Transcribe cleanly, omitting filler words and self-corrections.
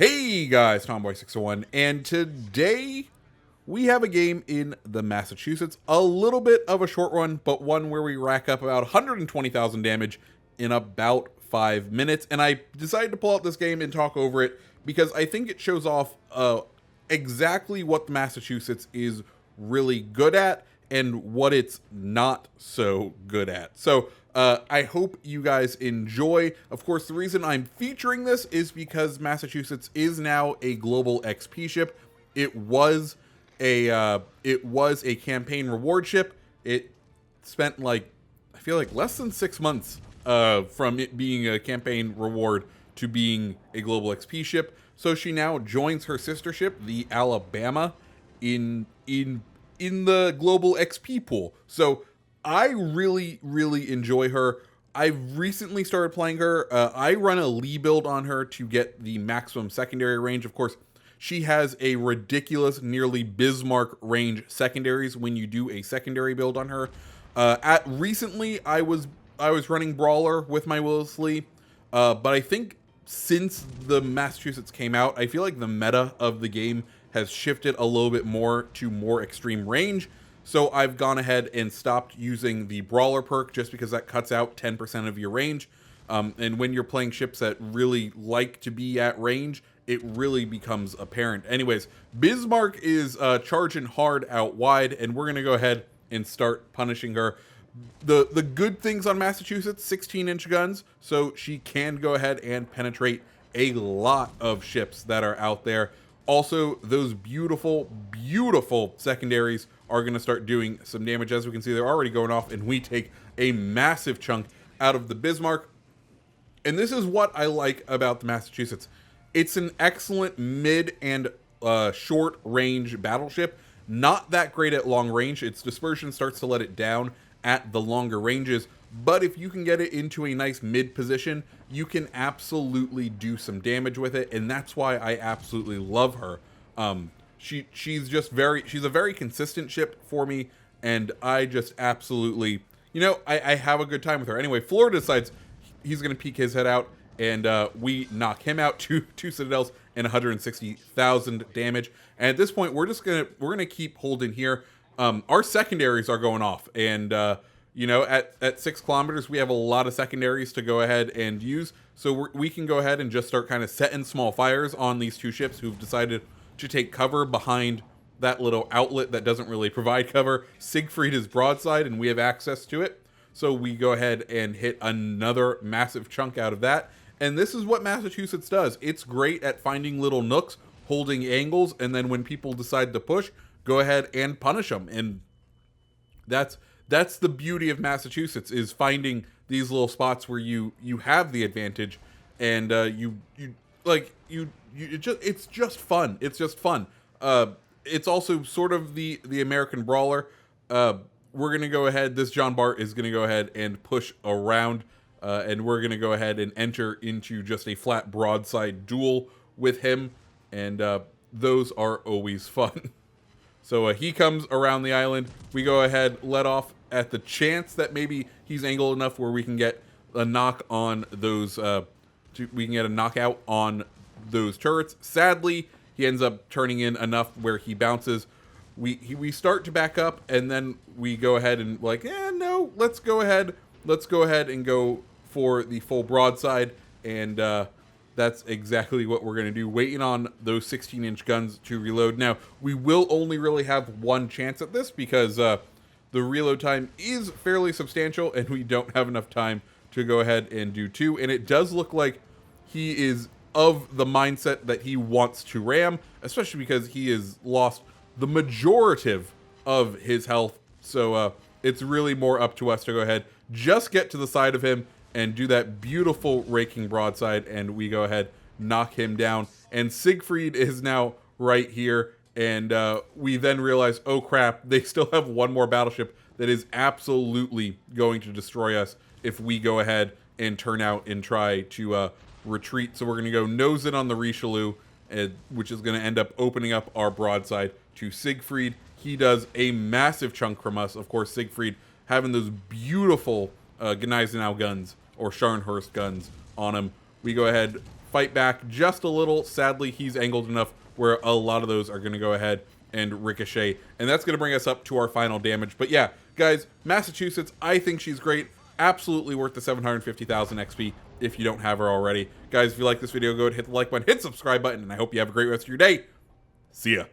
Hey guys, Tomboy601, and today we have a game in the Massachusetts. A little bit of a short one, but one where we rack up about 120,000 damage in about 5 minutes. And I decided to pull out this game and talk over it because I think it shows off exactly what the Massachusetts is really good at and what it's not so good at. So I hope you guys enjoy. Of course, the reason I'm featuring this is because Massachusetts is now a global XP ship. It was a campaign reward ship. It spent I feel like less than 6 months from it being a campaign reward to being a global XP ship. So she now joins her sister ship, the Alabama, in the global XP pool. So I really enjoy her. I've recently started playing her. I run a Lee build on her to get the maximum secondary range. Of course, she has a ridiculous, nearly Bismarck range secondaries when you do a secondary build on her. Recently, I was running Brawler with my Willis Lee, but I think since the Massachusetts came out, I feel like the meta of the game has shifted a little bit more to more extreme range. So I've gone ahead and stopped using the Brawler perk just because that cuts out 10% of your range. And when you're playing ships that really like to be at range, it really becomes apparent. Anyways, Bismarck is charging hard out wide, and we're going to go ahead and start punishing her. The good things on Massachusetts, 16-inch guns, so she can go ahead and penetrate a lot of ships that are out there. Also, those beautiful secondaries are going to start doing some damage. As we can see, they're already going off, and we take a massive chunk out of the Bismarck. And this is what I like about the Massachusetts. It's an excellent mid and short range battleship. Not that great at long range. Its dispersion starts to let it down at the longer ranges. But if you can get it into a nice mid position, you can absolutely do some damage with it. And that's why I absolutely love her. She's a very consistent ship for me, and I just absolutely, I have a good time with her. Anyway, Florida decides he's going to peek his head out, and we knock him out to 2 Citadels and 160,000 damage. And at this point, we're gonna keep holding here. Our secondaries are going off, and at 6 kilometers, we have a lot of secondaries to go ahead and use. So we can go ahead and just start kind of setting small fires on these 2 ships who've decided to take cover behind that little outlet that doesn't really provide cover. Siegfried is broadside, and we have access to it. So we go ahead and hit another massive chunk out of that. And this is what Massachusetts does. It's great at finding little nooks, holding angles, and then when people decide to push, go ahead and punish them. And that's the beauty of Massachusetts, is finding these little spots where you have the advantage, and it's just fun. It's just fun. It's also sort of the American Brawler. We're gonna go ahead. This John Bart is gonna go ahead and push around, and we're gonna go ahead and enter into just a flat broadside duel with him, and those are always fun. So he comes around the island. We go ahead, let off at the chance that maybe he's angled enough where we can get a knock on those. We can get a knockout on those turrets. Sadly, he ends up turning in enough where he bounces. We start to back up, and then we go ahead and no, let's go ahead and go for the full broadside, and that's exactly what we're going to do, waiting on those 16-inch guns to reload. Now, we will only really have one chance at this because the reload time is fairly substantial, and we don't have enough time to go ahead and do 2. And it does look like he is of the mindset that he wants to ram, especially because he has lost the majority of his health. So it's really more up to us to go ahead, just get to the side of him and do that beautiful raking broadside, and we go ahead, knock him down. And Siegfried is now right here, and we then realize, oh crap, they still have one more battleship that is absolutely going to destroy us if we go ahead and turn out and try to retreat. So we're going to go nose it on the Richelieu, which is going to end up opening up our broadside to Siegfried. He does a massive chunk from us. Of course, Siegfried having those beautiful Gneisenau guns, or Scharnhorst guns, on him. We go ahead, fight back just a little. Sadly, he's angled enough where a lot of those are going to go ahead and ricochet, and that's going to bring us up to our final damage. But yeah, guys, Massachusetts, I think she's great. Absolutely worth the 750,000 XP if you don't have her already. Guys, if you like this video, go ahead and hit the like button, hit the subscribe button, and I hope you have a great rest of your day. See ya.